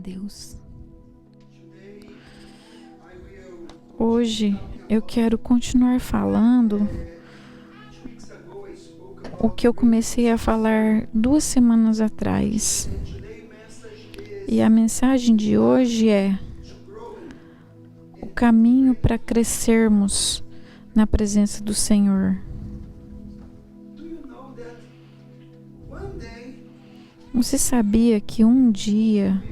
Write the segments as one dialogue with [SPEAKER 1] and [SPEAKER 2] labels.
[SPEAKER 1] Deus. Hoje eu quero continuar falando o que eu comecei a falar 2 semanas atrás. E a mensagem de hoje é o caminho para crescermos na presença do Senhor. Você sabia que um dia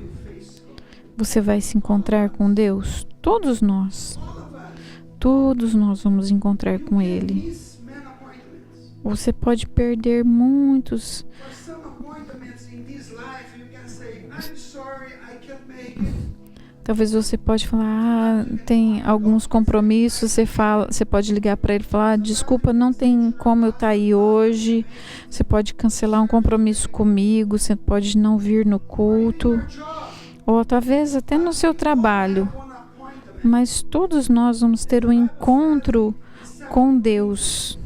[SPEAKER 1] você vai se encontrar com Deus? Todos nós vamos encontrar com Ele. Você pode perder muitos. Talvez você pode falar, tem alguns compromissos, você pode ligar para ele e falar, desculpa, não tem como eu estar aí hoje. Você pode cancelar um compromisso comigo, você pode não vir no culto, ou talvez até no seu trabalho. Mas todos nós vamos ter um encontro com Deus.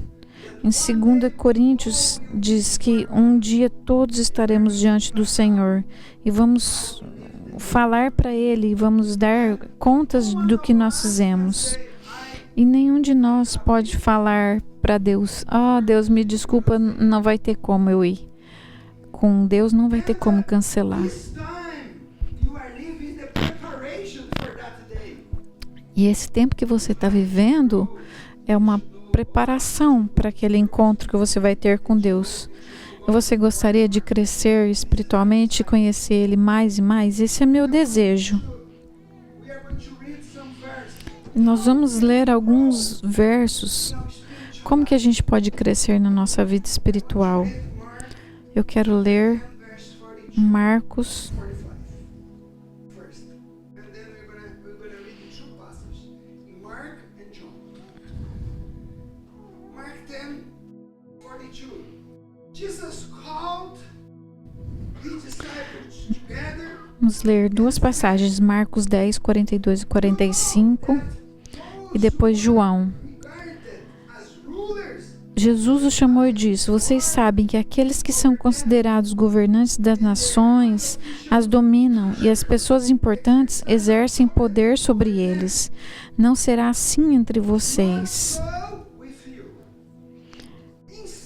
[SPEAKER 1] Em 2 Coríntios diz que um dia todos estaremos diante do Senhor e vamos falar para Ele, vamos dar contas do que nós fizemos. E nenhum de nós pode falar para Deus, Deus, me desculpa, não vai ter como eu ir. Com Deus não vai ter como cancelar. E esse tempo que você está vivendo é uma preparação para aquele encontro que você vai ter com Deus. Você gostaria de crescer espiritualmente e conhecer Ele mais e mais? Esse é meu desejo. Nós vamos ler alguns versos. Como que a gente pode crescer na nossa vida espiritual? Eu quero ler Marcos. Vamos ler 2 passagens, Marcos 10, 42 e 45, e depois João. Jesus os chamou e disse, vocês sabem que aqueles que são considerados governantes das nações as dominam e as pessoas importantes exercem poder sobre eles. Não será assim entre vocês.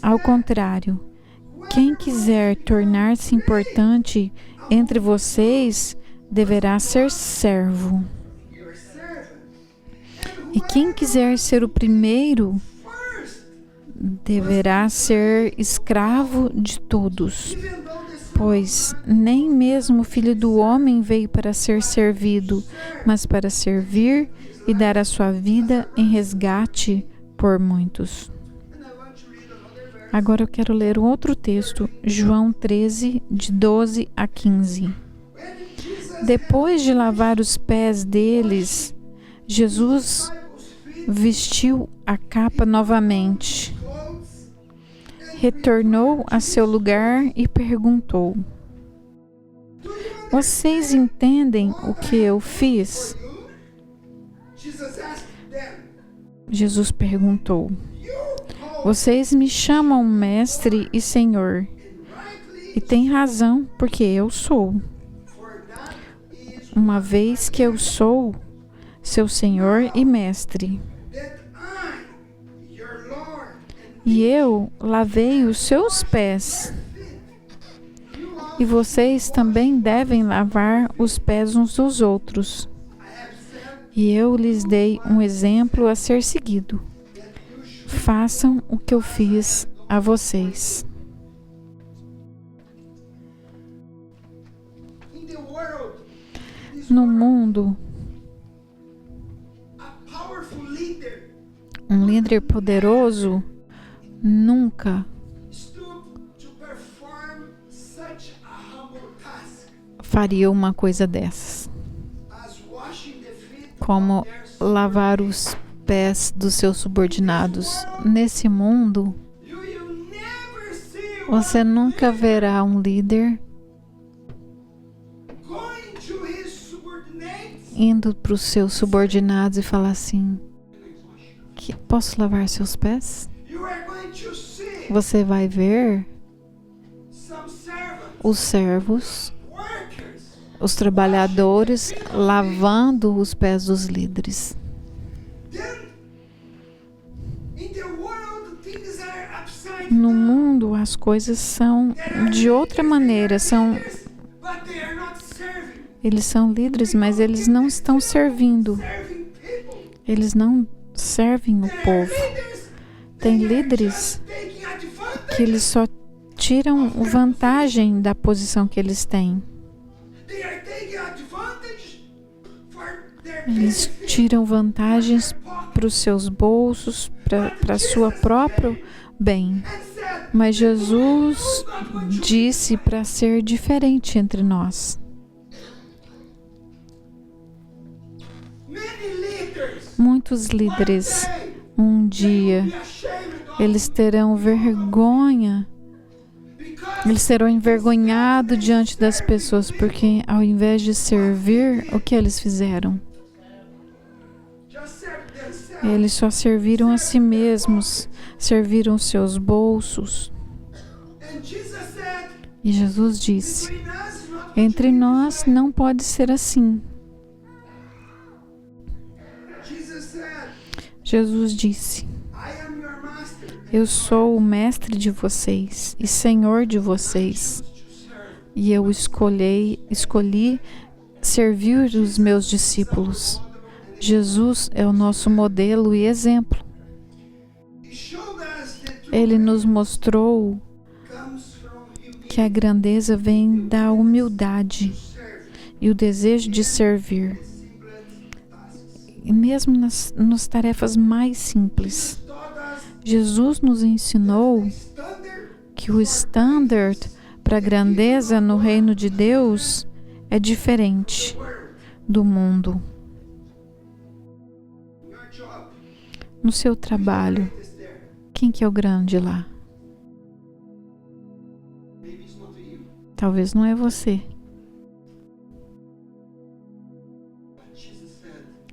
[SPEAKER 1] Ao contrário, quem quiser tornar-se importante entre vocês deverá ser servo. E quem quiser ser o primeiro deverá ser escravo de todos. Pois nem mesmo o Filho do Homem veio para ser servido, mas para servir e dar a sua vida em resgate por muitos. Agora eu quero ler um outro texto, João 13, de 12 a 15. Depois de lavar os pés deles, Jesus vestiu a capa novamente, retornou a seu lugar e perguntou, vocês entendem o que eu fiz? Jesus perguntou, vocês me chamam mestre e senhor, e têm razão, porque eu sou. Uma vez que eu sou seu senhor e mestre. E eu lavei os seus pés. E vocês também devem lavar os pés uns dos outros. E eu lhes dei um exemplo a ser seguido. Façam o que eu fiz a vocês. No mundo, um líder poderoso nunca faria uma coisa dessas, como lavar os pés dos seus subordinados. Nesse mundo, você nunca verá um líder indo para os seus subordinados e falar assim, posso lavar seus pés? Você vai ver os servos, os trabalhadores lavando os pés dos líderes. No mundo, as coisas são de outra maneira. Eles são líderes, mas eles não estão servindo. Eles não servem o povo. Tem líderes que eles só tiram vantagem da posição que eles têm. Eles tiram vantagens para os seus bolsos, para sua próprio bem. Mas Jesus disse para ser diferente entre nós. Muitos líderes, um dia, eles terão vergonha. Eles serão envergonhados diante das pessoas, porque ao invés de servir, o que eles fizeram? Eles só serviram a si mesmos, serviram os seus bolsos. E Jesus disse: entre nós não pode ser assim. Jesus disse: eu sou o mestre de vocês e senhor de vocês, e eu escolhi servir os meus discípulos. Jesus é o nosso modelo e exemplo. Ele nos mostrou que a grandeza vem da humildade e o desejo de servir. E mesmo nas tarefas mais simples. Jesus nos ensinou que o standard para a grandeza no reino de Deus é diferente do mundo. No seu trabalho, quem que é o grande lá? Talvez não é você.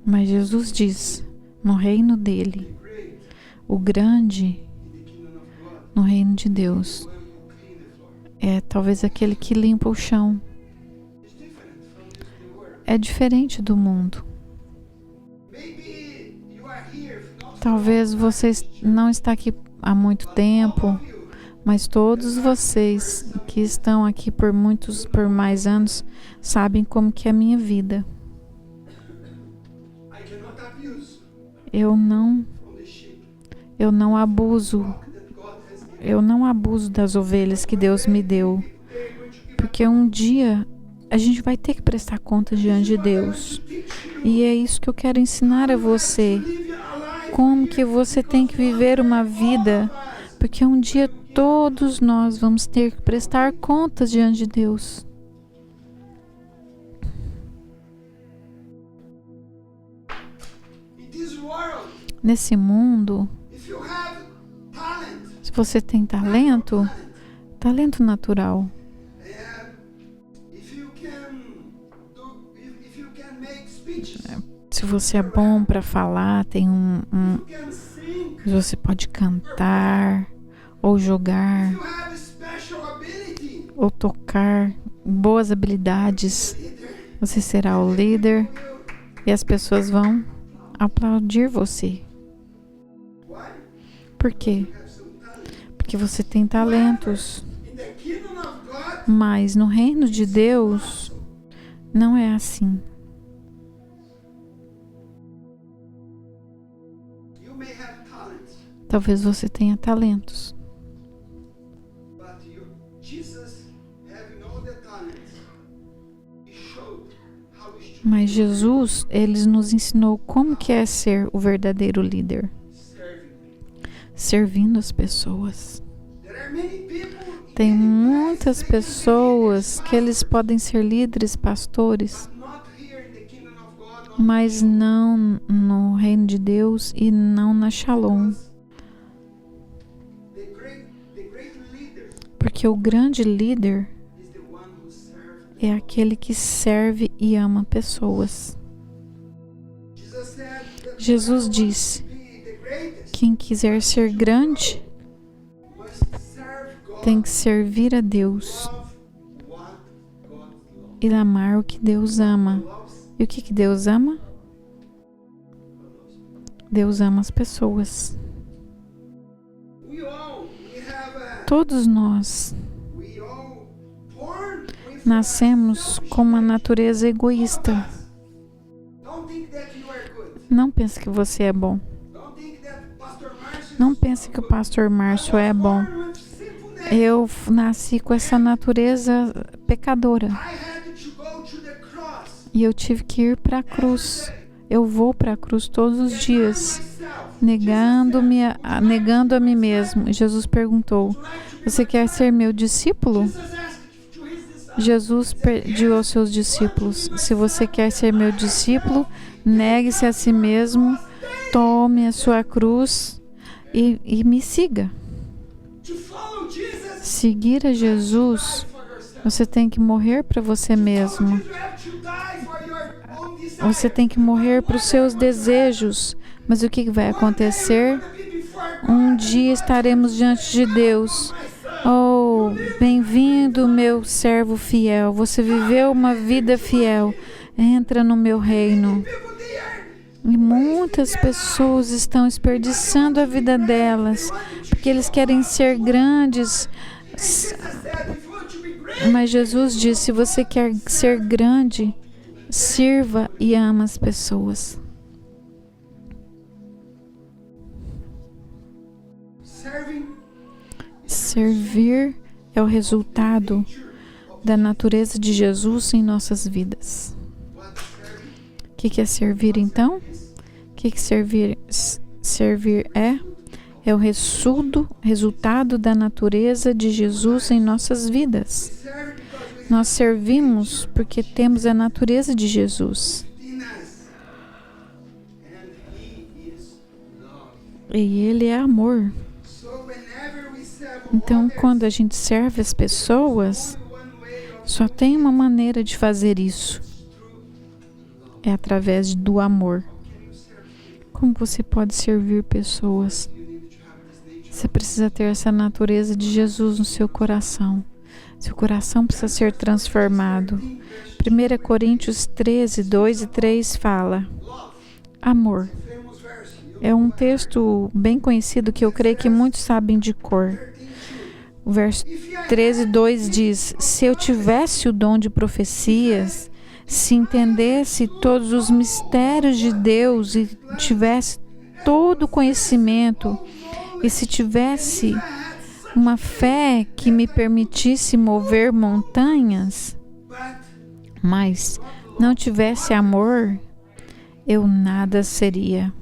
[SPEAKER 1] Mas Jesus diz, no reino dele, o grande no reino de Deus é talvez aquele que limpa o chão. É diferente do mundo. Talvez você não está aqui há muito tempo, mas todos vocês que estão aqui por mais anos sabem como que é a minha vida. Eu não abuso das ovelhas que Deus me deu, porque um dia a gente vai ter que prestar contas diante de Deus. E é isso que eu quero ensinar a você. Como que você tem que viver uma vida, porque um dia todos nós vamos ter que prestar contas diante de Deus. Nesse mundo, se você tem talento natural, se você é bom para falar, você pode cantar, ou jogar, ou tocar, boas habilidades, você será o líder e as pessoas vão aplaudir você. Por quê? Porque você tem talentos. Mas no reino de Deus não é assim. Talvez você tenha talentos. Mas Jesus, ele nos ensinou como que é ser o verdadeiro líder. Servindo as pessoas. Tem muitas pessoas que eles podem ser líderes, pastores, mas não no reino de Deus e não na Shalom. Porque o grande líder é aquele que serve e ama pessoas. Jesus disse: quem quiser ser grande tem que servir a Deus e amar o que Deus ama. E o que Deus ama? Deus ama as pessoas. Todos nós nascemos com uma natureza egoísta. Não pense que você é bom. Não pense que o pastor Márcio é bom. Eu nasci com essa natureza pecadora. E eu tive que ir para a cruz. Eu vou para a cruz todos os dias, negando a mim mesmo. Jesus perguntou: você quer ser meu discípulo? Jesus pediu aos seus discípulos: se você quer ser meu discípulo, negue-se a si mesmo, tome a sua cruz e me siga. Seguir a Jesus, você tem que morrer para você mesmo. Você tem que morrer para os seus desejos. Mas o que vai acontecer? Um dia estaremos diante de Deus. Oh, bem-vindo, meu servo fiel. Você viveu uma vida fiel. Entra no meu reino. E muitas pessoas estão desperdiçando a vida delas, porque eles querem ser grandes. Mas Jesus disse: se você quer ser grande, sirva e ama as pessoas. Servir é o resultado da natureza de Jesus em nossas vidas. O que é servir, então? O que servir é? É o resultado da natureza de Jesus em nossas vidas. Nós servimos porque temos a natureza de Jesus. E Ele é amor. Então, quando a gente serve as pessoas, só tem uma maneira de fazer isso. É através do amor. Como você pode servir pessoas? Você precisa ter essa natureza de Jesus no seu coração. Seu coração precisa ser transformado. 1 Coríntios 13, 2 e 3 fala: amor. É um texto bem conhecido que eu creio que muitos sabem de cor. O verso 13, 2 diz: se eu tivesse o dom de profecias, se entendesse todos os mistérios de Deus e tivesse todo o conhecimento, e se tivesse uma fé que me permitisse mover montanhas, mas não tivesse amor, eu nada seria.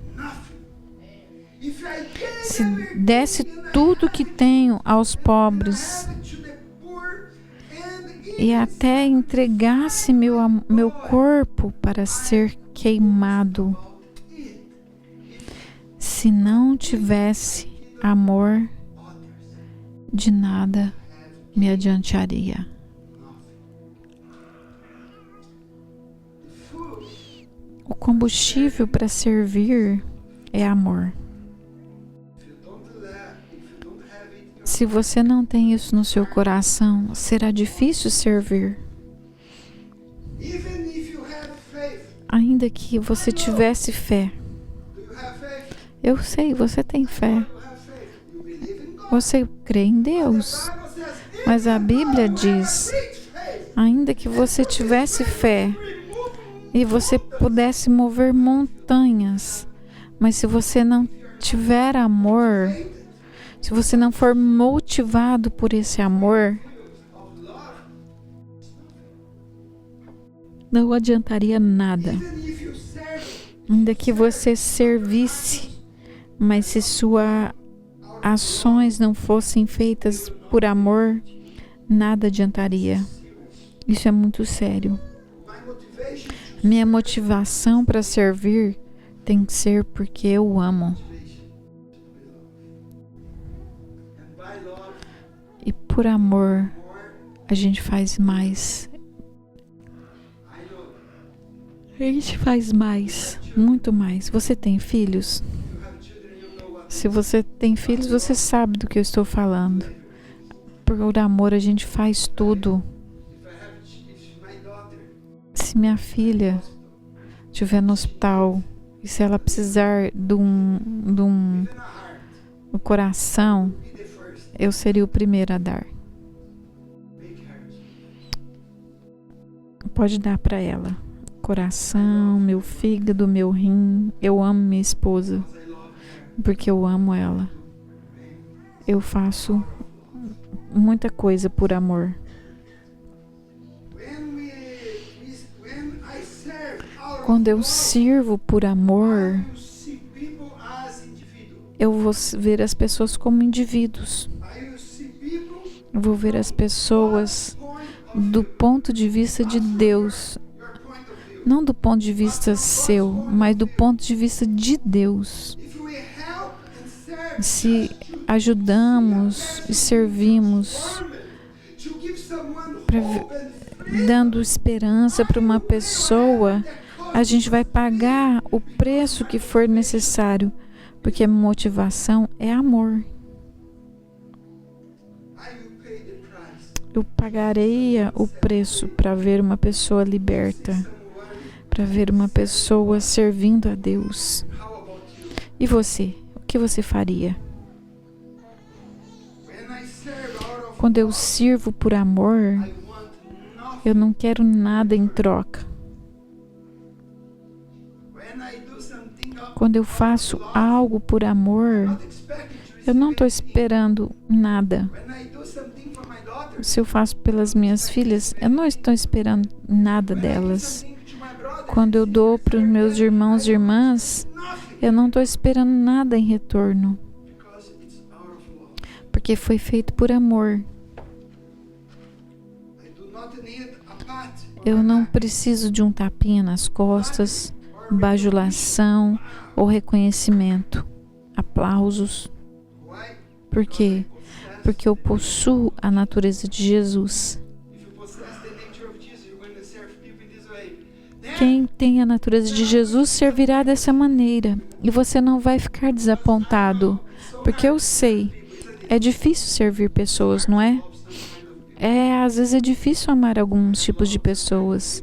[SPEAKER 1] Se desse tudo que tenho aos pobres e até entregasse meu corpo para ser queimado, se não tivesse amor, de nada me adiantaria. O combustível para servir é amor. Se você não tem isso no seu coração, será difícil servir. Ainda que você tivesse fé. Eu sei, você tem fé. Você crê em Deus. Mas a Bíblia diz, ainda que você tivesse fé e você pudesse mover montanhas, mas se você não tiver amor, se você não for motivado por esse amor, não adiantaria nada. Ainda que você servisse, mas se suas ações não fossem feitas por amor, nada adiantaria. Isso é muito sério. Minha motivação para servir tem que ser porque eu amo. E por amor, a gente faz mais. A gente faz mais, muito mais. Você tem filhos? Se você tem filhos, você sabe do que eu estou falando. Por amor, a gente faz tudo. minha filha estiver no hospital e se ela precisar de um coração, eu seria o primeiro a dar. Pode dar para ela. Coração, meu fígado, meu rim. Eu amo minha esposa porque eu amo ela. Eu faço muita coisa por amor. Quando eu sirvo por amor, eu vou ver as pessoas como indivíduos. Eu vou ver as pessoas do ponto de vista de Deus. Não do ponto de vista seu, mas do ponto de vista de Deus. Se ajudamos e servimos, dando esperança para uma pessoa, a gente vai pagar o preço que for necessário, porque a motivação é amor. Eu pagarei o preço para ver uma pessoa liberta, para ver uma pessoa servindo a Deus. E você? O que você faria? Quando eu sirvo por amor, eu não quero nada em troca. Quando eu faço algo por amor, eu não estou esperando nada. Se eu faço pelas minhas filhas, eu não estou esperando nada delas. Quando eu dou para os meus irmãos e irmãs, eu não estou esperando nada em retorno. Porque foi feito por amor. Eu não preciso de um tapinha nas costas, bajulação ou reconhecimento, aplausos. Por quê? Porque eu possuo a natureza de Jesus. Quem tem a natureza de Jesus servirá dessa maneira. E você não vai ficar desapontado. Porque eu sei, é difícil servir pessoas, não é? Às vezes é difícil amar alguns tipos de pessoas.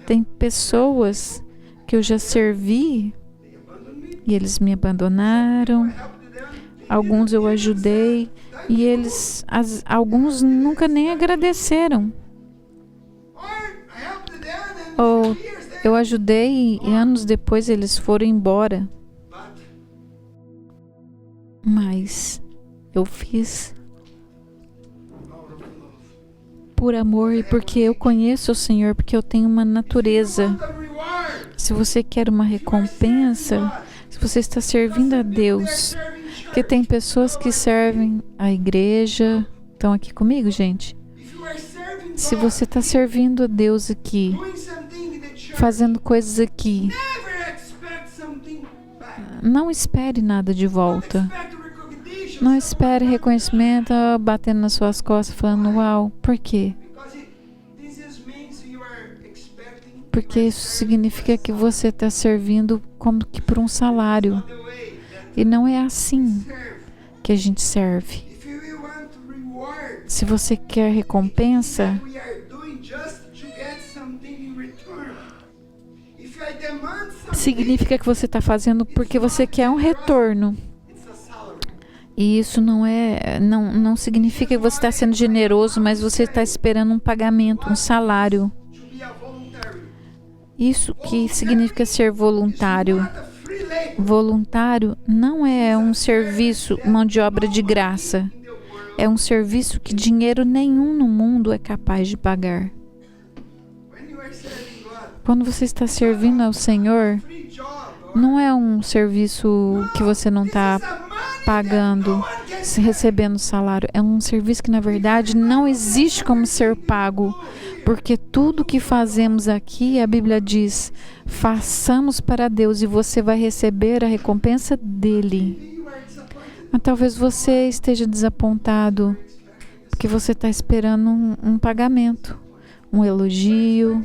[SPEAKER 1] Tem pessoas que eu já servi e eles me abandonaram. Alguns eu ajudei e alguns nunca nem agradeceram. Ou eu ajudei e anos depois eles foram embora. Mas eu fiz por amor e porque eu conheço o Senhor, porque eu tenho uma natureza. Se você quer uma recompensa, se você está servindo a Deus, porque tem pessoas que servem a igreja. Estão aqui comigo, gente? Se você está servindo a Deus aqui, fazendo coisas aqui, não espere nada de volta. Não espere reconhecimento batendo nas suas costas, falando uau. Por quê? Porque isso significa que você está servindo como que por um salário. E não é assim que a gente serve. Se você quer recompensa, significa que você está fazendo porque você quer um retorno. E isso não significa que você está sendo generoso, mas você está esperando um pagamento, um salário. Isso que significa ser voluntário. Voluntário não é um serviço, mão de obra de graça. É um serviço que dinheiro nenhum no mundo é capaz de pagar. Quando você está servindo ao Senhor, não é um serviço que você não está pagando, recebendo salário. É um serviço que, na verdade, não existe como ser pago. Porque tudo que fazemos aqui, a Bíblia diz, façamos para Deus e você vai receber a recompensa dele. Mas talvez você esteja desapontado, porque você está esperando um pagamento, um elogio,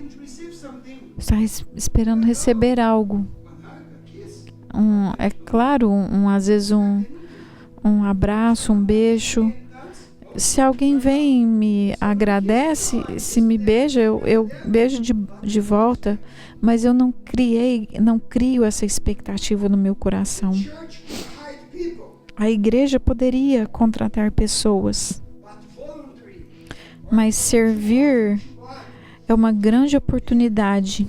[SPEAKER 1] está esperando receber algo. É claro, às vezes um abraço, um beijo. Se alguém vem e me agradece, se me beija, eu beijo de volta, mas eu não crio essa expectativa no meu coração. A igreja poderia contratar pessoas, mas servir é uma grande oportunidade.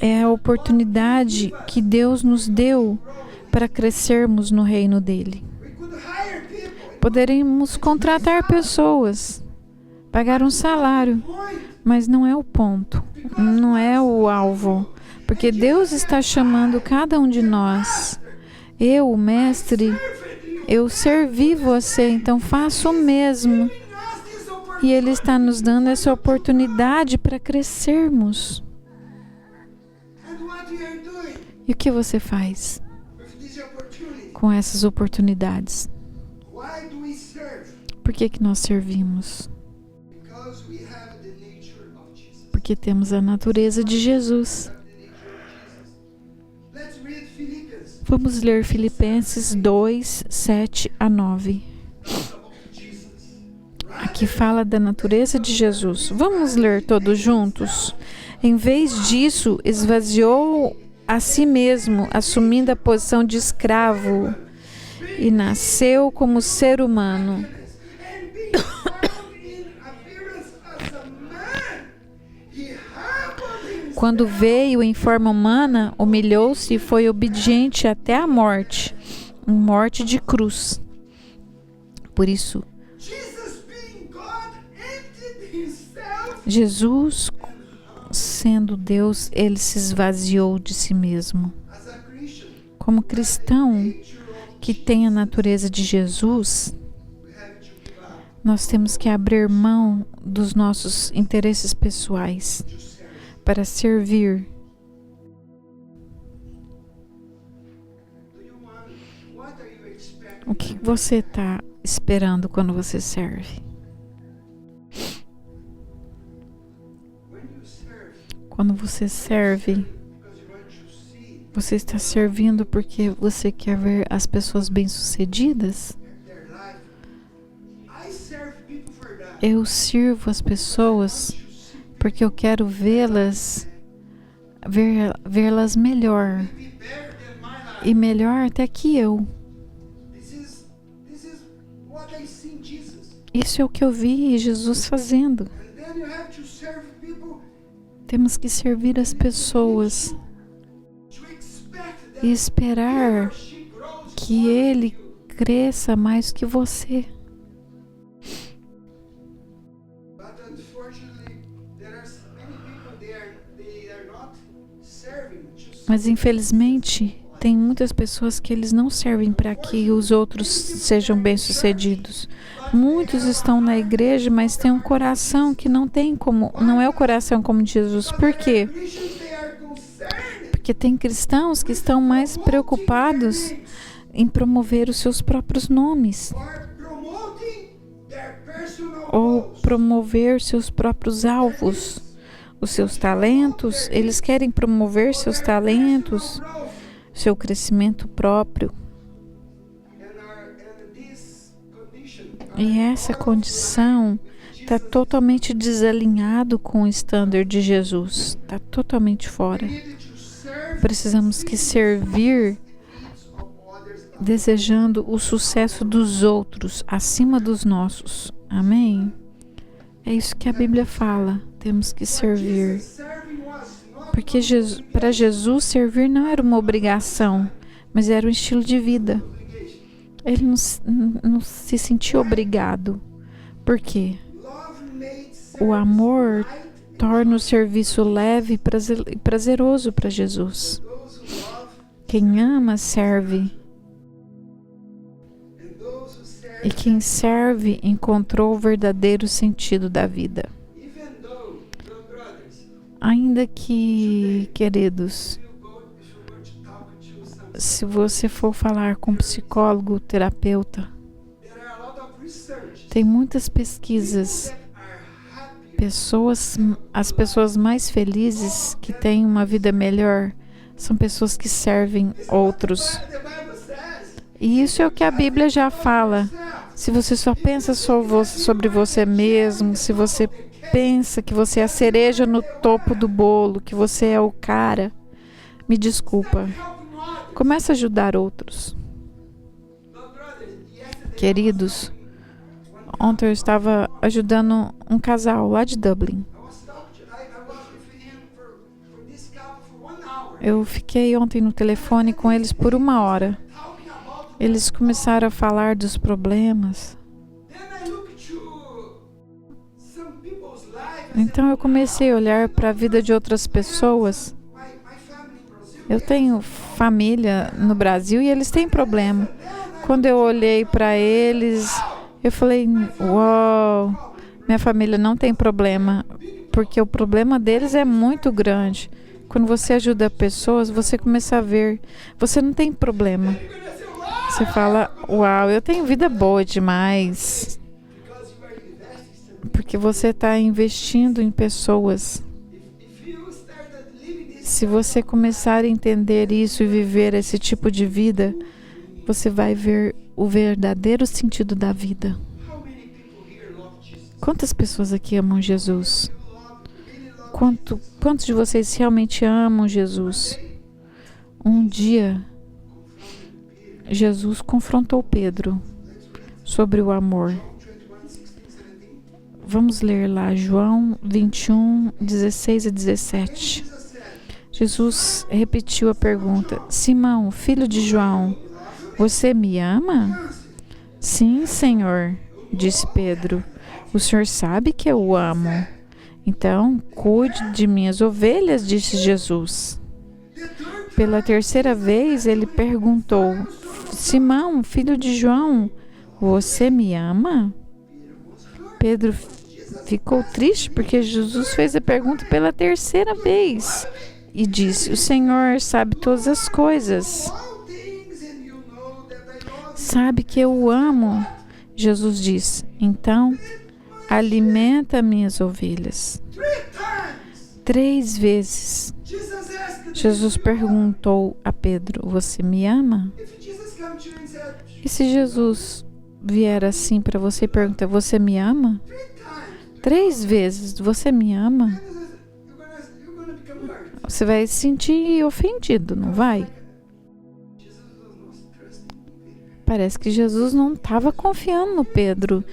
[SPEAKER 1] É a oportunidade que Deus nos deu para crescermos no reino dele. Poderíamos contratar pessoas, pagar um salário, mas não é o ponto, não é o alvo, porque Deus está chamando cada um de nós. Eu, mestre, eu servi você, então faça o mesmo. E Ele está nos dando essa oportunidade para crescermos. E o que você faz com essas oportunidades? Por que nós servimos? Porque temos a natureza de Jesus. Vamos ler Filipenses 2, 7 a 9. Aqui fala da natureza de Jesus. Vamos ler todos juntos? Em vez disso, esvaziou a si mesmo, assumindo a posição de escravo, e nasceu como ser humano. Quando veio em forma humana, humilhou-se e foi obediente até a morte, morte de cruz. Por isso, Jesus, sendo Deus, ele se esvaziou de si mesmo. Como cristão que tem a natureza de Jesus, nós temos que abrir mão dos nossos interesses pessoais para servir. O que você está esperando quando você serve? Quando você serve, você está servindo porque você quer ver as pessoas bem-sucedidas? Eu sirvo as pessoas porque eu quero vê-las melhor e melhor até que eu. Isso é o que eu vi Jesus fazendo. Temos que servir as pessoas e esperar que ele cresça mais que você. Mas infelizmente tem muitas pessoas que eles não servem para que os outros sejam bem-sucedidos. Muitos estão na igreja, mas têm um coração que não é o coração como de Jesus. Por quê? Porque tem cristãos que estão mais preocupados em promover os seus próprios nomes ou promover seus próprios alvos, os seus talentos. Eles querem promover seus talentos, seu crescimento próprio. E essa condição está totalmente desalinhado com o standard de Jesus. Está totalmente fora. Precisamos que servir desejando o sucesso dos outros acima dos nossos. Amém? É isso que a Bíblia fala. Temos que servir. Porque para Jesus servir não era uma obrigação, mas era um estilo de vida. Ele não se sentia obrigado. Por quê? O amor torna o serviço leve e prazeroso para Jesus. Quem ama, serve. E quem serve encontrou o verdadeiro sentido da vida. Ainda que, queridos, se você for falar com um psicólogo, terapeuta, tem muitas pesquisas. As pessoas mais felizes, que têm uma vida melhor, são pessoas que servem outros. E isso é o que a Bíblia já fala. Se você só pensa sobre você mesmo, se você pensa que você é a cereja no topo do bolo, que você é o cara, me desculpa. Comece a ajudar outros. Queridos, ontem eu estava ajudando um casal lá de Dublin. Eu fiquei ontem no telefone com eles por 1 hora. Eles começaram a falar dos problemas. Então eu comecei a olhar para a vida de outras pessoas. Eu tenho família no Brasil e eles têm problema. Quando eu olhei para eles, eu falei, uau, minha família não tem problema, porque o problema deles é muito grande. Quando você ajuda pessoas, você começa a ver, você não tem problema. Você fala, uau, eu tenho vida boa demais. Porque você está investindo em pessoas. Se você começar a entender isso e viver esse tipo de vida, você vai ver o verdadeiro sentido da vida. Quantas pessoas aqui amam Jesus? Quantos de vocês realmente amam Jesus? Um dia, Jesus confrontou Pedro sobre o amor. Vamos ler lá, João 21, 16 e 17. Jesus repetiu a pergunta: Simão, filho de João, você me ama? Sim, Senhor, disse Pedro. O Senhor sabe que eu o amo. Então, cuide de minhas ovelhas, disse Jesus. Pela terceira vez, ele perguntou: Simão, filho de João, você me ama? Pedro ficou triste porque Jesus fez a pergunta pela terceira vez e disse: O Senhor sabe todas as coisas. Sabe que eu o amo. Jesus disse: Então, alimenta minhas ovelhas. 3 vezes. Jesus perguntou a Pedro: Você me ama? E se Jesus vier assim para você e perguntar: Você me ama? 3 vezes: Você me ama? Você vai se sentir ofendido, não vai? Parece que Jesus não estava confiando no Pedro.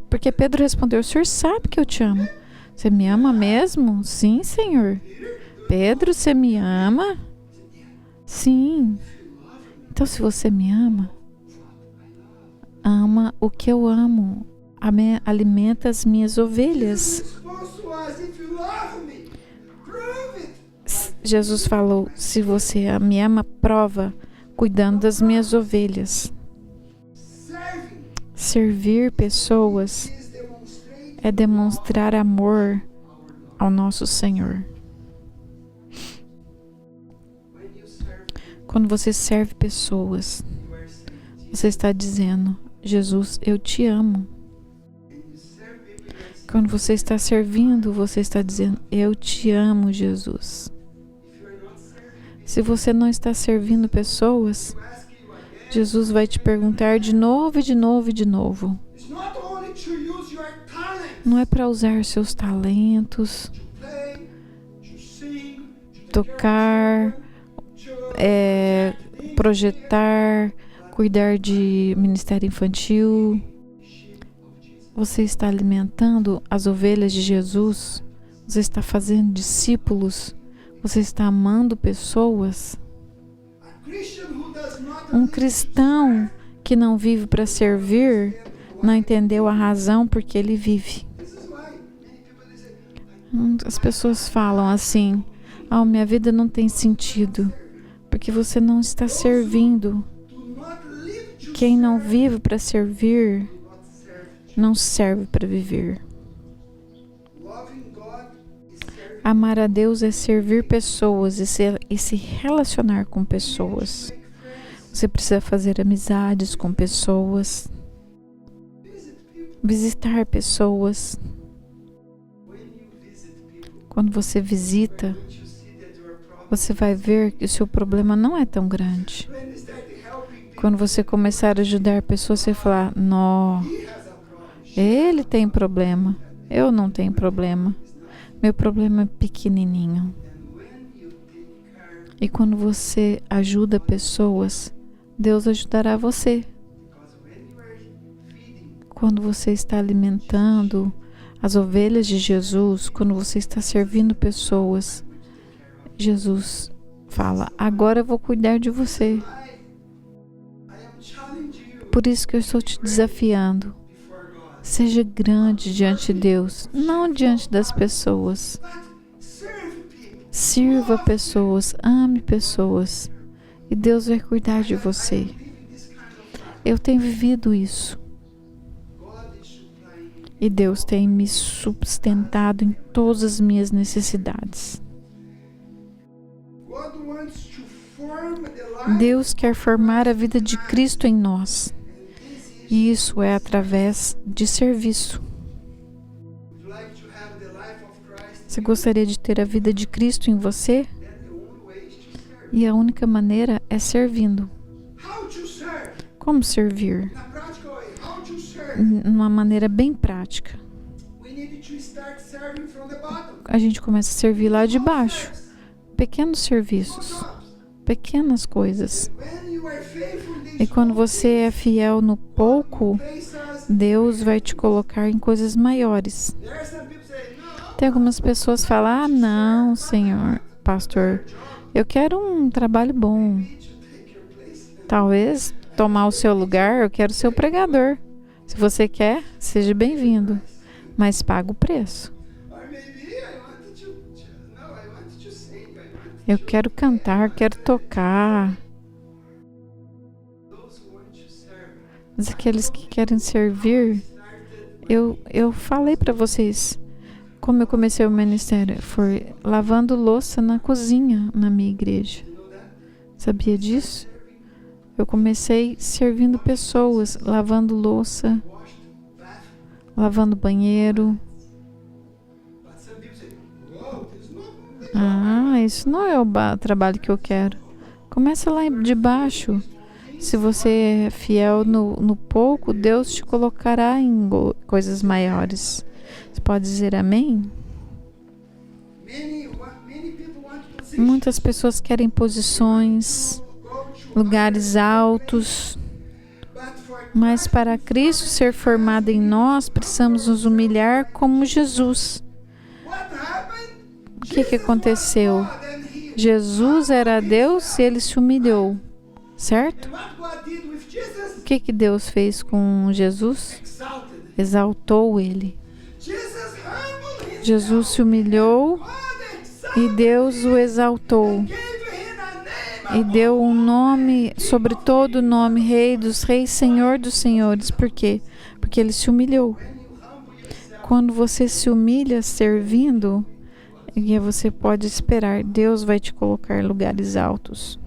[SPEAKER 1] Porque Pedro respondeu: O Senhor sabe que eu te amo. Você me ama mesmo? Sim, Senhor. Pedro, você me ama? Sim. Então, se você me ama, ama o que eu amo. Alimenta as minhas ovelhas. Jesus falou: se você me ama, prova, cuidando das minhas ovelhas. Servir pessoas é demonstrar amor ao nosso Senhor. Quando você serve pessoas, você está dizendo: Jesus, eu te amo. Quando você está servindo, você está dizendo: eu te amo, Jesus. Se você não está servindo pessoas, Jesus vai te perguntar de novo e de novo e de novo. Não é para usar seus talentos, tocar, projetar, cuidar de ministério infantil. Você está alimentando as ovelhas de Jesus? Você está fazendo discípulos? Você está amando pessoas? Um cristão que não vive para servir não entendeu a razão por que ele vive. As pessoas falam assim: minha vida não tem sentido, porque você não está servindo. Quem não vive para servir, não serve para viver. Amar a Deus é servir pessoas e se relacionar com pessoas. Você precisa fazer amizades com pessoas, visitar pessoas. Quando você visita, você vai ver que o seu problema não é tão grande. Quando você começar a ajudar pessoas, você falar, não, ele tem problema, eu não tenho problema. Meu problema é pequenininho. E quando você ajuda pessoas, Deus ajudará você. Quando você está alimentando as ovelhas de Jesus, quando você está servindo pessoas, Jesus fala, agora eu vou cuidar de você. Por isso que eu estou te desafiando. Seja grande diante de Deus, não diante das pessoas. Sirva pessoas, ame pessoas, e Deus vai cuidar de você. Eu tenho vivido isso. E Deus tem me sustentado em todas as minhas necessidades. Deus quer formar a vida de Cristo em nós. E isso é através de serviço. Você gostaria de ter a vida de Cristo em você? E a única maneira é servindo. Como servir? Uma maneira bem prática. A gente começa a servir lá de baixo. Pequenos serviços. Pequenas coisas. E quando você é fiel no pouco, Deus vai te colocar em coisas maiores. Tem algumas pessoas que falam, não, Senhor, pastor, eu quero um trabalho bom. Talvez tomar o seu lugar, eu quero ser o pregador. Se você quer, seja bem-vindo, mas paga o preço. Eu quero cantar, quero tocar. Mas aqueles que querem servir, eu falei para vocês, como eu comecei o ministério, foi lavando louça na cozinha na minha igreja. Sabia disso? Eu comecei servindo pessoas, lavando louça, lavando banheiro. Isso não é o trabalho que eu quero. Começa lá de baixo. Se você é fiel no pouco, Deus te colocará em coisas maiores. Você pode dizer amém? Muitas pessoas querem posições, lugares altos, mas para Cristo ser formado em nós, precisamos nos humilhar como Jesus. O que aconteceu? Jesus era Deus e ele se humilhou, certo? O que Deus fez com Jesus? Exaltou ele. Jesus se humilhou e Deus o exaltou. E deu um nome sobre todo nome, Rei dos Reis, Senhor dos Senhores. Por quê? Porque ele se humilhou. Quando você se humilha servindo, e você pode esperar, Deus vai te colocar em lugares altos.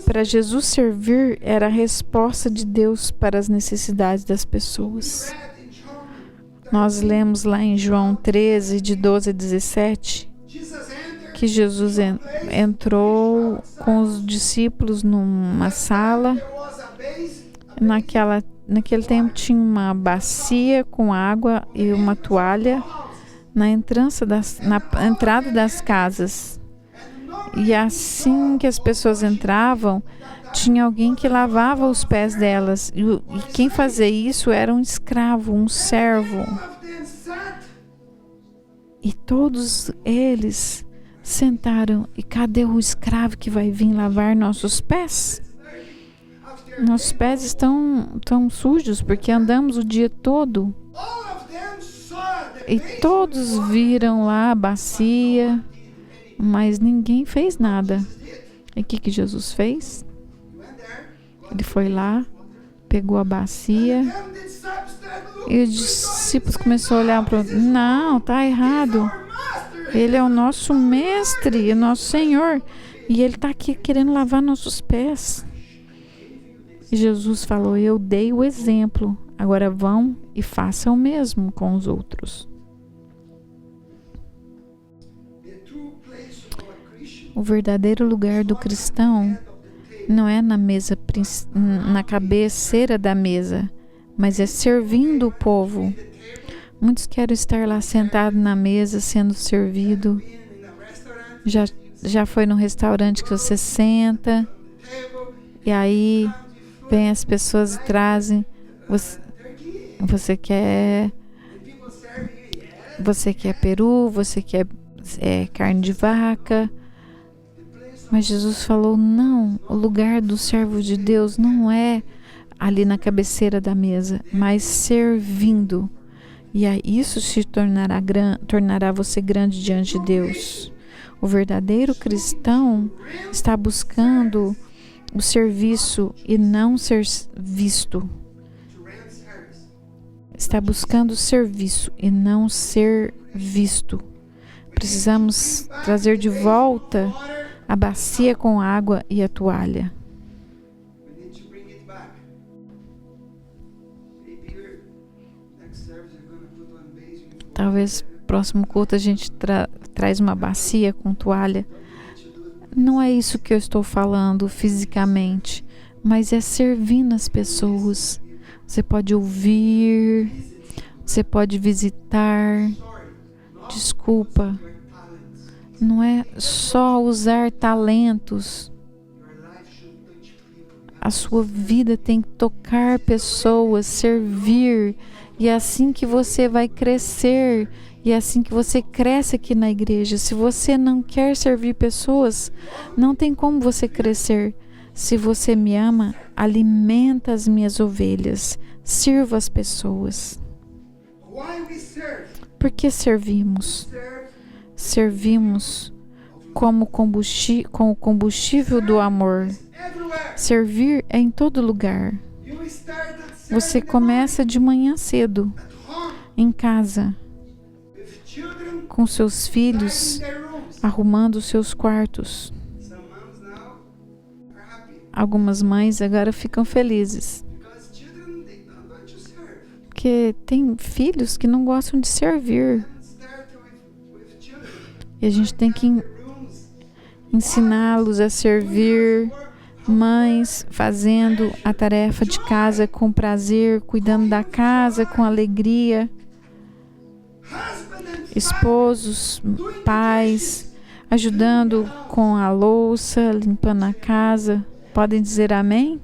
[SPEAKER 1] Para Jesus servir era a resposta de Deus para as necessidades das pessoas. Nós lemos lá em João 13, de 12 a 17, que Jesus entrou com os discípulos numa sala. Naquele tempo tinha uma bacia com água e uma toalha na entrada das casas. E assim que as pessoas entravam, tinha alguém que lavava os pés delas. E quem fazia isso era um escravo, um servo. E todos eles sentaram. E cadê o escravo que vai vir lavar nossos pés? Nossos pés estão tão sujos porque andamos o dia todo. E todos viram lá a bacia, mas ninguém fez nada. E o que Jesus fez? Ele foi lá, pegou a bacia e os discípulos começaram a olhar para o outro. Não, está errado. Ele é o nosso mestre, o nosso Senhor. E ele está aqui querendo lavar nossos pés. E Jesus falou, eu dei o exemplo. Agora vão e façam o mesmo com os outros. O verdadeiro lugar do cristão não é na mesa, na cabeceira da mesa, mas é servindo o povo. Muitos querem estar lá sentado na mesa, sendo servido. Já foi num restaurante que você senta, e aí vem as pessoas e trazem. Você quer peru, você quer carne de vaca. Mas Jesus falou, não, o lugar do servo de Deus não é ali na cabeceira da mesa, mas servindo. E aí isso se tornará você grande diante de Deus. O verdadeiro cristão está buscando o serviço e não ser visto. Está buscando o serviço e não ser visto. Precisamos trazer de volta a bacia com água e a toalha. Talvez no próximo culto a gente traz uma bacia com toalha. Não é isso que eu estou falando fisicamente, mas é servindo as pessoas. Você pode ouvir, você pode visitar. Desculpa. Não é só usar talentos. A sua vida tem que tocar pessoas, servir. E é assim que você vai crescer. E é assim que você cresce aqui na igreja. Se você não quer servir pessoas, não tem como você crescer. Se você me ama, alimenta as minhas ovelhas. Sirva as pessoas. Por que servimos? Servimos com o combustível do amor. Servir é em todo lugar. Você começa de manhã cedo, em casa, com seus filhos, arrumando os seus quartos. Algumas mães agora ficam felizes, porque tem filhos que não gostam de servir. E a gente tem que ensiná-los a servir. Mães fazendo a tarefa de casa com prazer, cuidando da casa com alegria. Esposos, pais, ajudando com a louça, limpando a casa. Podem dizer amém?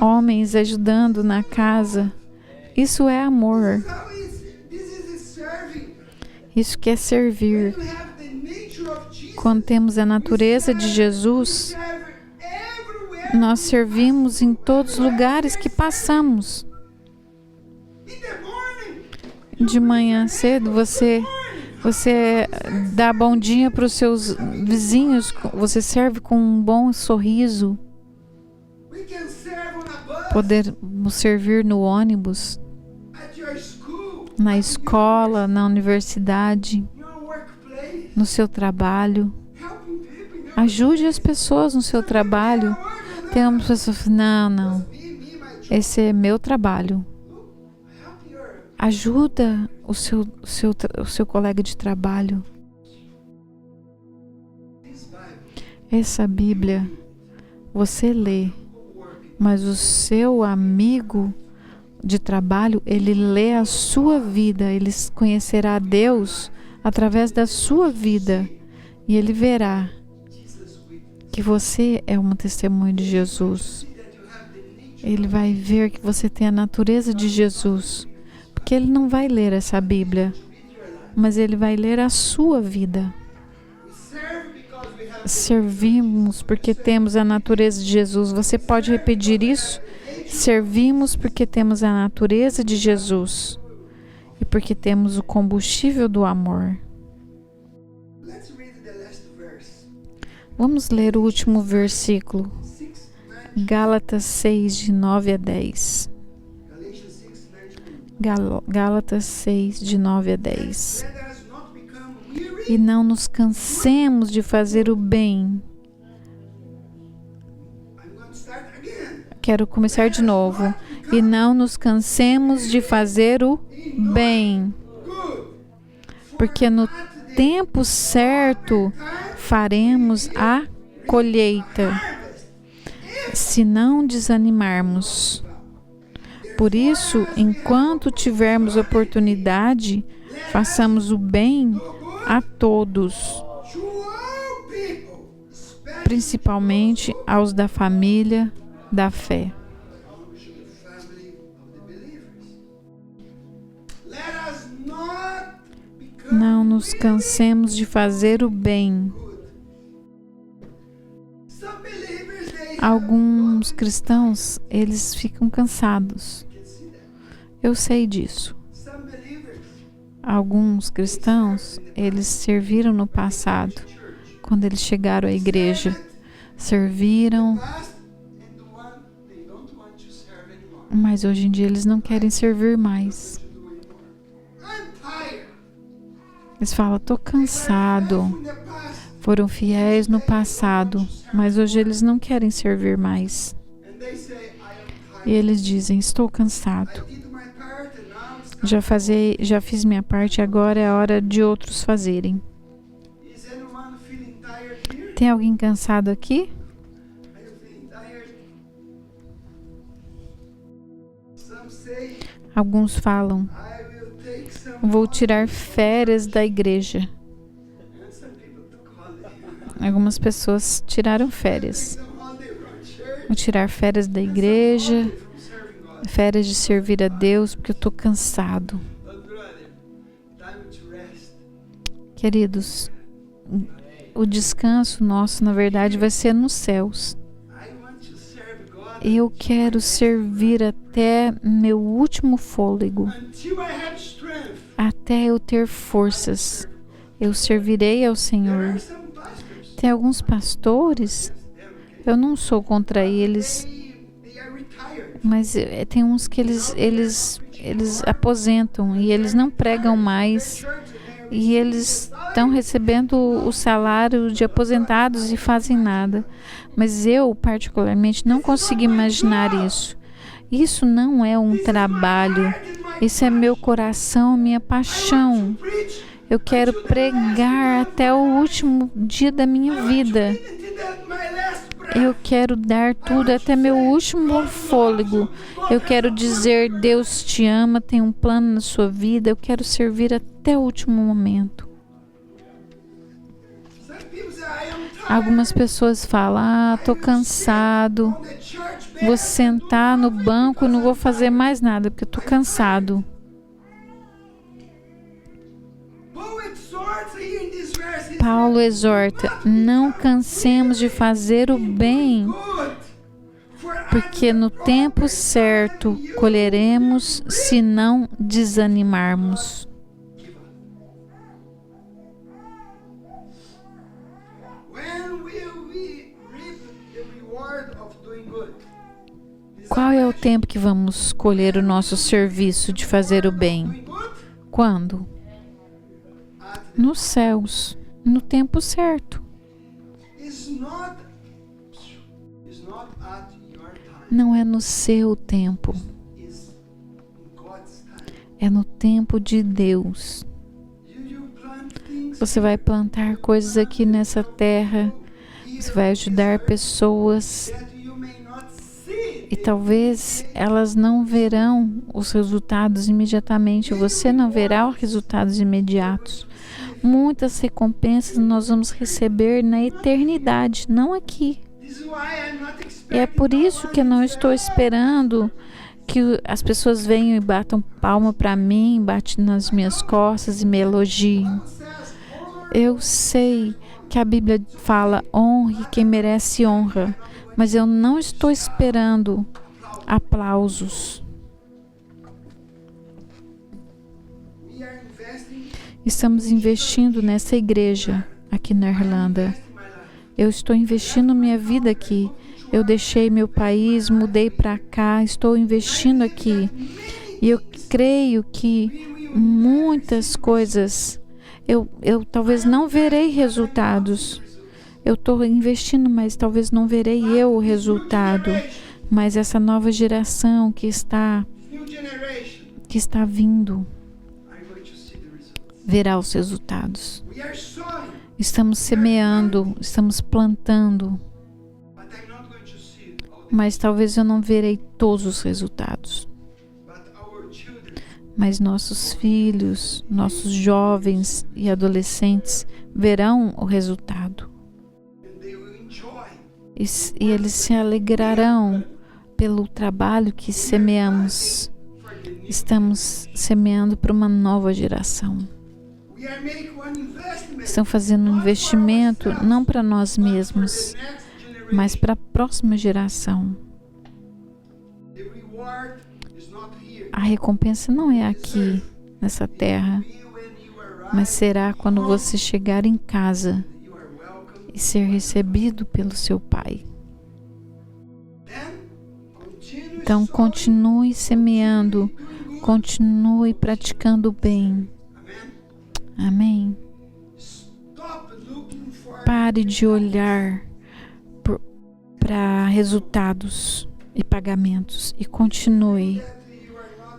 [SPEAKER 1] Homens ajudando na casa. Isso é amor. Isso que é servir. Quando temos a natureza de Jesus, nós servimos em todos os lugares que passamos. De manhã cedo, você dá bom dia para os seus vizinhos, você serve com um bom sorriso. Podemos servir no ônibus, na escola, na universidade, no seu trabalho. Ajude as pessoas no seu trabalho. Tem umas pessoas que não, esse é meu trabalho. Ajuda o seu colega de trabalho. Essa Bíblia você lê, mas o seu amigo de trabalho, ele lê a sua vida, ele conhecerá Deus através da sua vida e ele verá que você é um testemunho de Jesus. Ele vai ver que você tem a natureza de Jesus, porque ele não vai ler essa Bíblia, mas ele vai ler a sua vida. Servimos porque temos a natureza de Jesus. Você pode repetir isso? Servimos porque temos a natureza de Jesus e porque temos o combustível do amor. Vamos ler o último versículo. Gálatas 6, de 9 a 10. Gálatas 6, de 9 a 10. E não nos cansemos de fazer o bem. Quero começar de novo. E não nos cansemos de fazer o bem. porque no tempo certo faremos a colheita, se não desanimarmos. Por isso, enquanto tivermos oportunidade, façamos o bem a todos, principalmente aos da família da fé. Não nos cansemos de fazer o bem. Alguns cristãos, eles ficam cansados. Eu sei disso. Alguns cristãos, eles serviram no passado, quando eles chegaram à igreja. Serviram, mas hoje em dia eles não querem servir mais. Eles falam, estou cansado. Foram fiéis no passado, mas hoje eles não querem servir mais. E eles dizem, estou cansado. Já fiz minha parte, agora é a hora de outros fazerem. Tem alguém cansado aqui? Alguns falam, vou tirar férias da igreja. Algumas pessoas tiraram férias. Vou tirar férias da igreja, férias de servir a Deus, porque eu estou cansado. Queridos, o descanso nosso, na verdade, vai ser nos céus. Eu quero servir até meu último fôlego, até eu ter forças. Eu servirei ao Senhor. Tem alguns pastores, eu não sou contra eles, mas tem uns que eles aposentam e eles não pregam mais. E eles estão recebendo o salário de aposentados e fazem nada. Mas eu, particularmente, não consigo imaginar isso. Isso não é um trabalho. Isso é meu coração, minha paixão. Eu quero pregar até o último dia da minha vida. Eu quero dar tudo até meu último fôlego. Eu quero dizer, Deus te ama, tem um plano na sua vida. Eu quero servir até o último momento. Algumas pessoas falam, estou cansado. Vou sentar no banco e não vou fazer mais nada, porque estou cansado. Paulo exorta, não cansemos de fazer o bem, porque no tempo certo colheremos se não desanimarmos. Qual é o tempo que vamos colher o nosso serviço de fazer o bem? Quando? Nos céus, no tempo certo. Não é no seu tempo. É no tempo de Deus. Você vai plantar coisas aqui nessa terra. Você vai ajudar pessoas. E talvez elas não verão os resultados imediatamente. Você não verá os resultados imediatos. Muitas recompensas nós vamos receber na eternidade, não aqui. E é por isso que eu não estou esperando que as pessoas venham e batam palma para mim, batem nas minhas costas e me elogiem. Eu sei que a Bíblia fala, honre quem merece honra, mas eu não estou esperando aplausos. Estamos investindo nessa igreja aqui na Irlanda. Eu estou investindo minha vida aqui. Eu deixei meu país, mudei para cá, estou investindo aqui. E eu creio que muitas coisas, eu talvez não verei resultados. Eu estou investindo, mas talvez não verei eu o resultado. Mas essa nova geração que está vindo, verá os resultados. Estamos semeando, estamos plantando, mas talvez eu não verei todos os resultados. Mas nossos filhos, nossos jovens e adolescentes verão o resultado. E eles se alegrarão pelo trabalho que semeamos. Estamos semeando para uma nova geração. Estão fazendo um investimento não para nós mesmos, mas para a próxima geração. A recompensa não é aqui, nessa terra, mas será quando você chegar em casa e ser recebido pelo seu Pai. Então, continue semeando, continue praticando o bem. Amém? Pare de olhar para resultados e pagamentos e continue.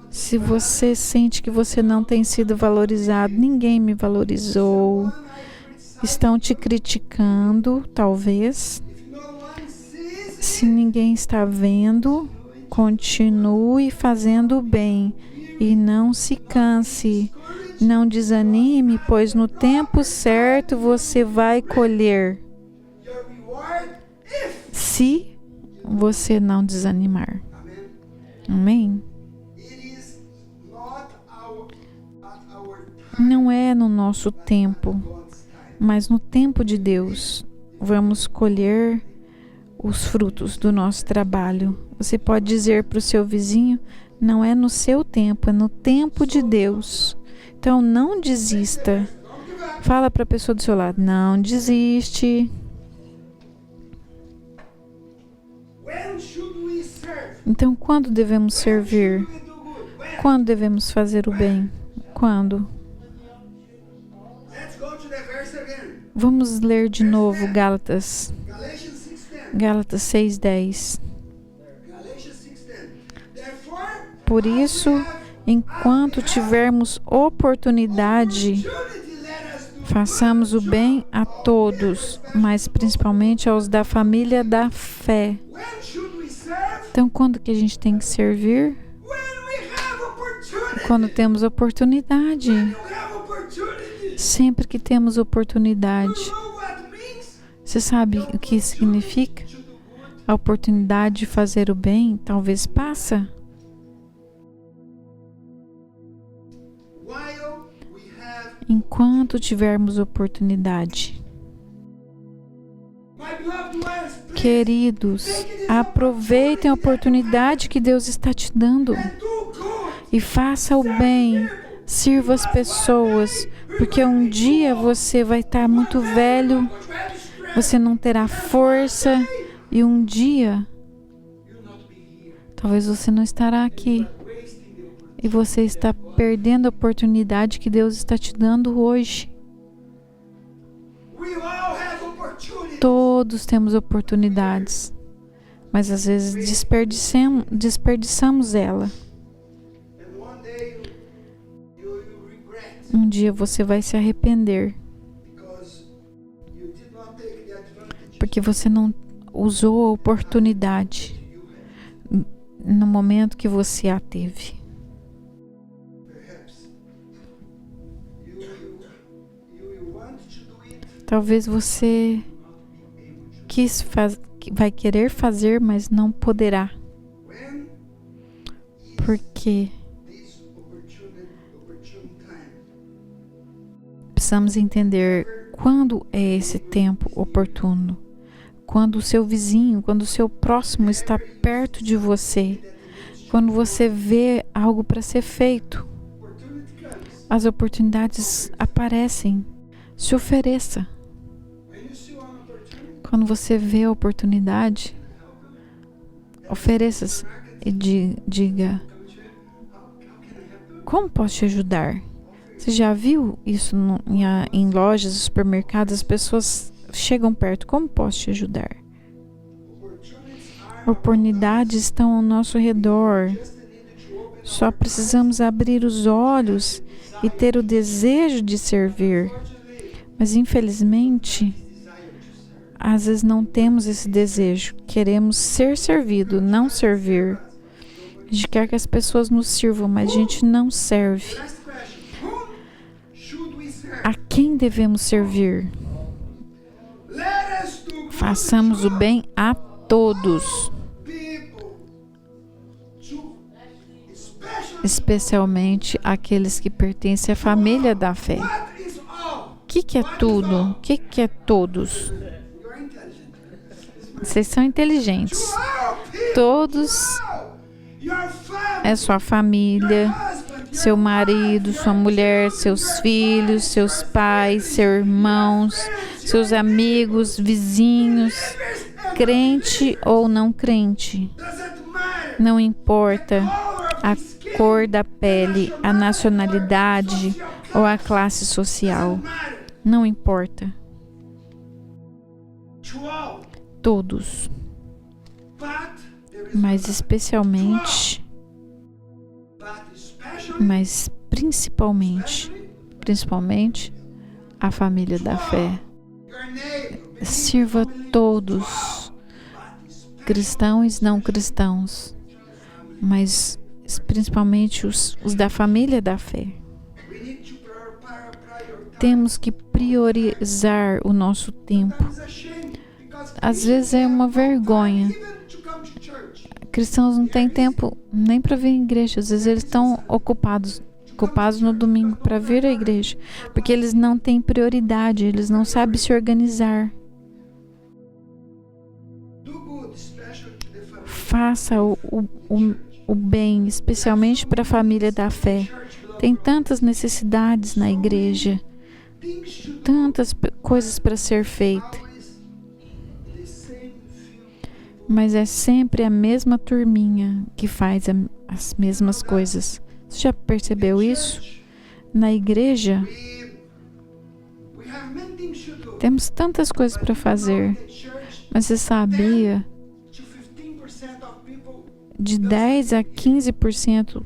[SPEAKER 1] Se você sente que você não tem sido valorizado, ninguém me valorizou, estão te criticando, talvez. Se ninguém está vendo, continue fazendo o bem e não se canse, não desanime, pois no tempo certo você vai colher, se você não desanimar. Amém? Não é no nosso tempo, mas no tempo de Deus vamos colher os frutos do nosso trabalho. Você pode dizer para o seu vizinho, não é no seu tempo, é no tempo de Deus. Então não desista. Fala para a pessoa do seu lado, não desiste. Então quando devemos servir? Quando devemos fazer o bem? Quando? Vamos ler de novo Gálatas 6:10. Por isso, enquanto tivermos oportunidade, façamos o bem a todos, mas principalmente aos da família da fé. Então, quando que a gente tem que servir? Quando temos oportunidade. Sempre que temos oportunidade. Você sabe o que significa? A oportunidade de fazer o bem talvez passa. Enquanto tivermos oportunidade. Queridos, aproveitem a oportunidade que Deus está te dando e faça o bem, sirva as pessoas, porque um dia você vai estar muito velho, você não terá força e um dia talvez você não estará aqui e você está perdendo a oportunidade que Deus está te dando hoje. Todos temos oportunidades, mas às vezes desperdiçamos ela. Um dia você vai se arrepender, porque você não usou a oportunidade no momento que você a teve. Talvez você vai querer fazer, mas não poderá. Porque precisamos entender quando é esse tempo oportuno. Quando o seu vizinho, quando o seu próximo está perto de você. Quando você vê algo para ser feito. As oportunidades aparecem. Se ofereça. Quando você vê a oportunidade, ofereça-se e diga, como posso te ajudar? Você já viu isso em lojas, supermercados? As pessoas chegam perto, como posso te ajudar? Oportunidades estão ao nosso redor. Só precisamos abrir os olhos e ter o desejo de servir. Mas infelizmente, às vezes não temos esse desejo. Queremos ser servido, não servir. A gente quer que as pessoas nos sirvam, mas a gente não serve. A quem devemos servir? Façamos o bem a todos, especialmente aqueles que pertencem à família da fé. O que é tudo? O que é todos? Vocês são inteligentes. Todos é sua família, seu marido, sua mulher, seus filhos, seus pais, seus irmãos, seus amigos, vizinhos, crente ou não crente. Não importa a cor da pele, a nacionalidade ou a classe social. Não importa. Todos. Mas especialmente, mas principalmente a família da fé. Sirva todos, cristãos e não cristãos, mas principalmente os da família da fé. Temos que priorizar o nosso tempo. Às vezes é uma vergonha. Cristãos não têm tempo nem para vir à igreja. Às vezes eles estão ocupados no domingo para vir à igreja, porque eles não têm prioridade, eles não sabem se organizar. Faça o bem, especialmente para a família da fé. Tem tantas necessidades na igreja, tantas coisas para ser feitas. Mas é sempre a mesma turminha que faz as mesmas coisas. Você já percebeu isso? Na igreja, temos tantas coisas para fazer. Mas você sabia? De 10 a 15%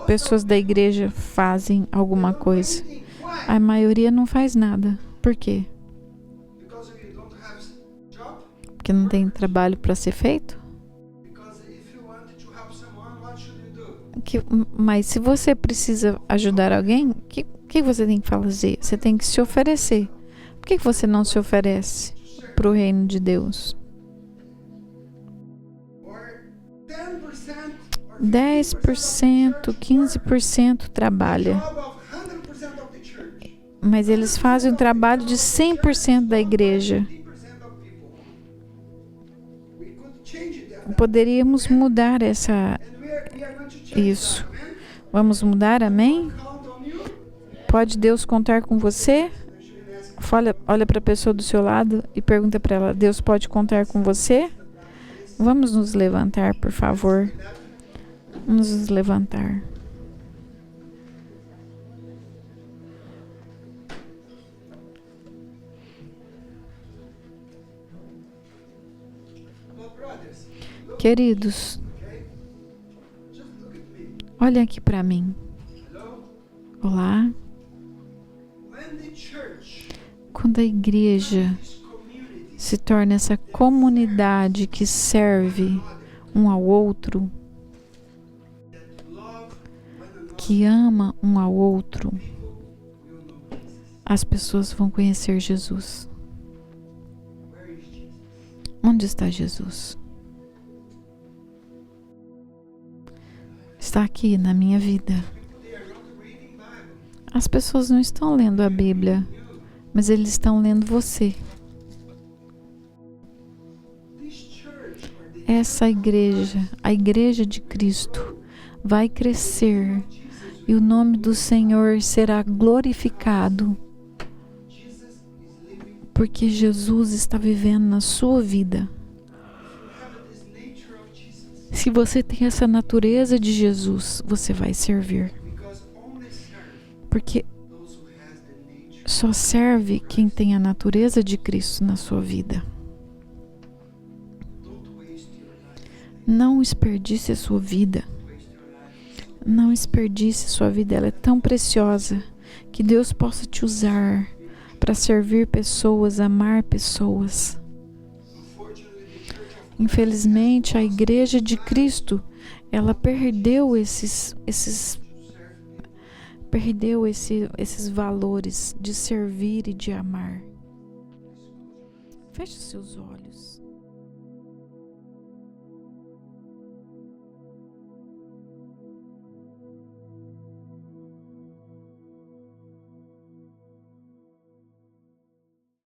[SPEAKER 1] pessoas da igreja fazem alguma coisa. A maioria não faz nada. Por quê? Porque não tem trabalho para ser feito? Mas se você precisa ajudar alguém, o que você tem que fazer? Você tem que se oferecer. Por que você não se oferece para o reino de Deus? 10%, 15% trabalha. Mas eles fazem o trabalho de 100% da igreja. Poderíamos mudar isso. Vamos mudar, amém? Pode Deus contar com você? Olha para a pessoa do seu lado e pergunta para ela: Deus pode contar com você? Vamos nos levantar, por favor. Vamos nos levantar. Queridos, olhem aqui para mim. Olá. Quando a igreja se torna essa comunidade que serve um ao outro, que ama um ao outro, as pessoas vão conhecer Jesus. Onde está Jesus? Está aqui na minha vida. As pessoas não estão lendo a Bíblia, mas eles estão lendo você. Essa igreja, a igreja de Cristo, vai crescer e o nome do Senhor será glorificado, porque Jesus está vivendo na sua vida. Se você tem essa natureza de Jesus, você vai servir. Porque só serve quem tem a natureza de Cristo na sua vida. Não desperdice a sua vida. Não desperdice a sua vida, ela é tão preciosa. Que Deus possa te usar para servir pessoas, amar pessoas. Infelizmente, a Igreja de Cristo, ela perdeu esses valores de servir e de amar. Feche seus olhos.